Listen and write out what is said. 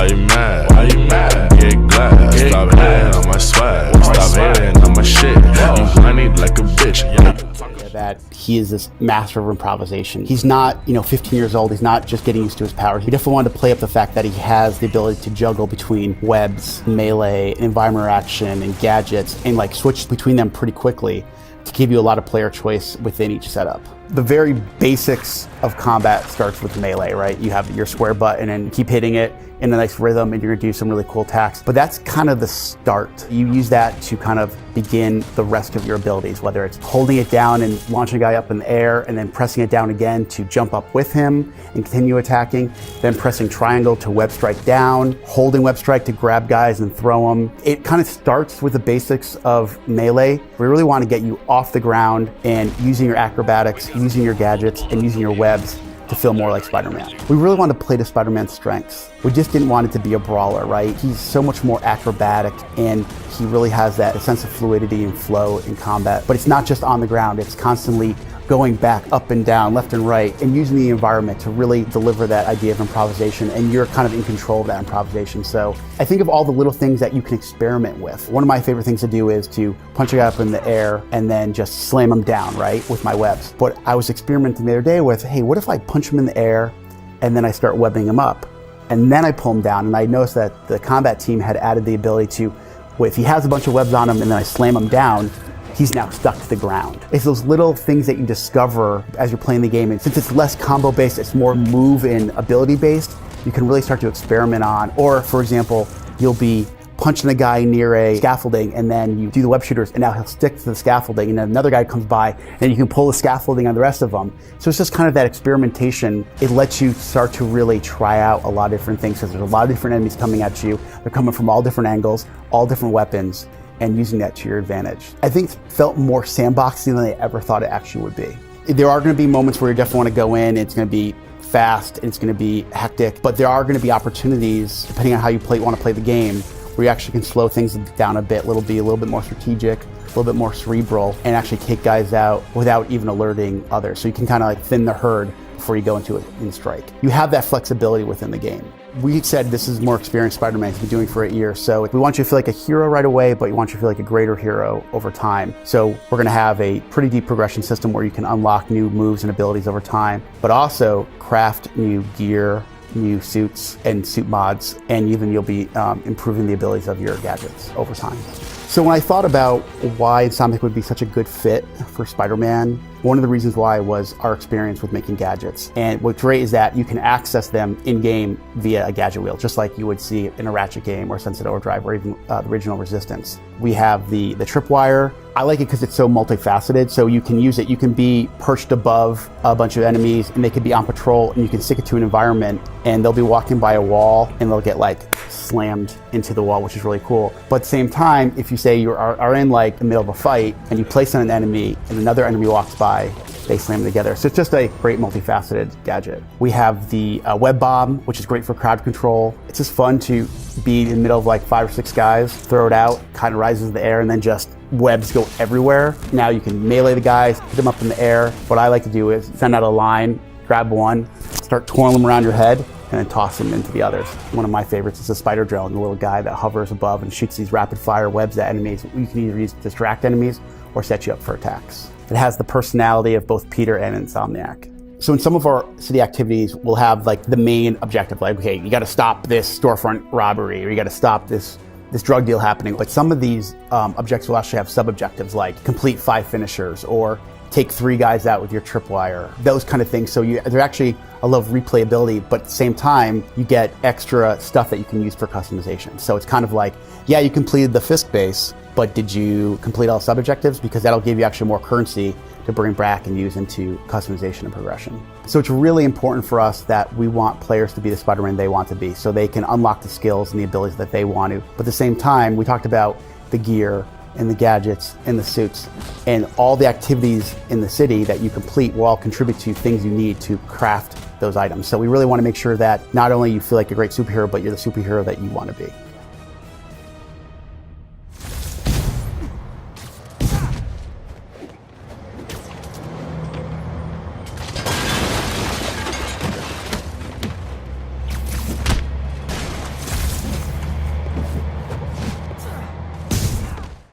Why you mad? Why you mad? Get glad. Stop hating on my swag. Stop hating on my shit. You honey like a bitch. That he is this master of improvisation. He's not, 15 years old. He's not just getting used to his powers. He definitely wanted to play up the fact that he has the ability to juggle between webs, melee, environment action, and gadgets, and like switch between them pretty quickly to give you a lot of player choice within each setup. The very basics of combat starts with melee, right? You have your square button and keep hitting it in a nice rhythm, and you're gonna do some really cool attacks. But that's kind of the start. You use that to kind of begin the rest of your abilities, whether it's holding it down and launching a guy up in the air, and then pressing it down again to jump up with him and continue attacking, then pressing triangle to web strike down, holding web strike to grab guys and throw them. It kind of starts with the basics of melee. We really want to get you off the ground and using your acrobatics, using your gadgets, and using your webs to feel more like Spider-Man. We really want to play to Spider-Man's strengths. We just didn't want it to be a brawler, right? He's so much more acrobatic, and he really has that sense of fluidity and flow in combat. But it's not just on the ground, it's constantly going back up and down, left and right, and using the environment to really deliver that idea of improvisation, and you're kind of in control of that improvisation. So I think of all the little things that you can experiment with. One of my favorite things to do is to punch a guy up in the air and then just slam him down, right, with my webs. But I was experimenting the other day with, hey, what if I punch him in the air and then I start webbing him up? And then I pull him down, and I noticed that the combat team had added the ability to, well, if he has a bunch of webs on him and then I slam him down, he's now stuck to the ground. It's those little things that you discover as you're playing the game. And since it's less combo based, it's more move and ability based, you can really start to experiment on. Or for example, you'll be punching a guy near a scaffolding, and then you do the web shooters, and now he'll stick to the scaffolding, and then another guy comes by, and you can pull the scaffolding on the rest of them. So it's just kind of that experimentation. It lets you start to really try out a lot of different things, because there's a lot of different enemies coming at you. They're coming from all different angles, all different weapons, and using that to your advantage. I think it felt more sandboxy than I ever thought it actually would be. There are going to be moments where you definitely want to go in, it's going to be fast, and it's going to be hectic, but there are going to be opportunities, depending on how you want to play the game, where you actually can slow things down a bit, be a little bit more strategic, a little bit more cerebral, and actually take guys out without even alerting others. So you can kind of like thin the herd before you go into it in strike. You have that flexibility within the game. We said this is more experienced Spider-Man. He's been doing it for 8 years. So we want you to feel like a hero right away, but we want you to feel like a greater hero over time. So we're gonna have a pretty deep progression system where you can unlock new moves and abilities over time, but also craft new gear, new suits and suit mods, and even you'll be improving the abilities of your gadgets over time. So when I thought about why Insomniac would be such a good fit for Spider-Man, one of the reasons why was our experience with making gadgets. And what's great is that you can access them in-game via a gadget wheel, just like you would see in a Ratchet game or Sunset Overdrive or even the original Resistance. We have the tripwire. I like it because it's so multifaceted, so you can use it. You can be perched above a bunch of enemies, and they could be on patrol, and you can stick it to an environment, and they'll be walking by a wall, and they'll get like slammed into the wall, which is really cool. But at the same time, if you say you are in like the middle of a fight, and you place on an enemy, and another enemy walks by, they slam together. So it's just a great multifaceted gadget. We have the web bomb, which is great for crowd control. It's just fun to be in the middle of like 5 or 6 guys, throw it out, kind of rises in the air, and then just webs go everywhere. Now you can melee the guys, put them up in the air. What I like to do is send out a line, grab one, start twirling them around your head, and then toss them into the others. One of my favorites is the spider drone, the little guy that hovers above and shoots these rapid fire webs at enemies. You can either use to distract enemies or set you up for attacks. It has the personality of both Peter and Insomniac. So in some of our city activities, we'll have like the main objective, like, okay, you gotta stop this storefront robbery, or you gotta stop this drug deal happening. But some of these objectives will actually have sub-objectives like complete 5 finishers, or take 3 guys out with your tripwire, those kind of things. So they're actually a lot of replayability, but at the same time, you get extra stuff that you can use for customization. So it's kind of like, yeah, you completed the Fisk base, but did you complete all sub-objectives? Because that'll give you actually more currency to bring back and use into customization and progression. So it's really important for us that we want players to be the Spider-Man they want to be, so they can unlock the skills and the abilities that they want to. But at the same time, we talked about the gear and the gadgets and the suits, and all the activities in the city that you complete will all contribute to things you need to craft those items. So we really want to make sure that not only you feel like a great superhero, but you're the superhero that you want to be.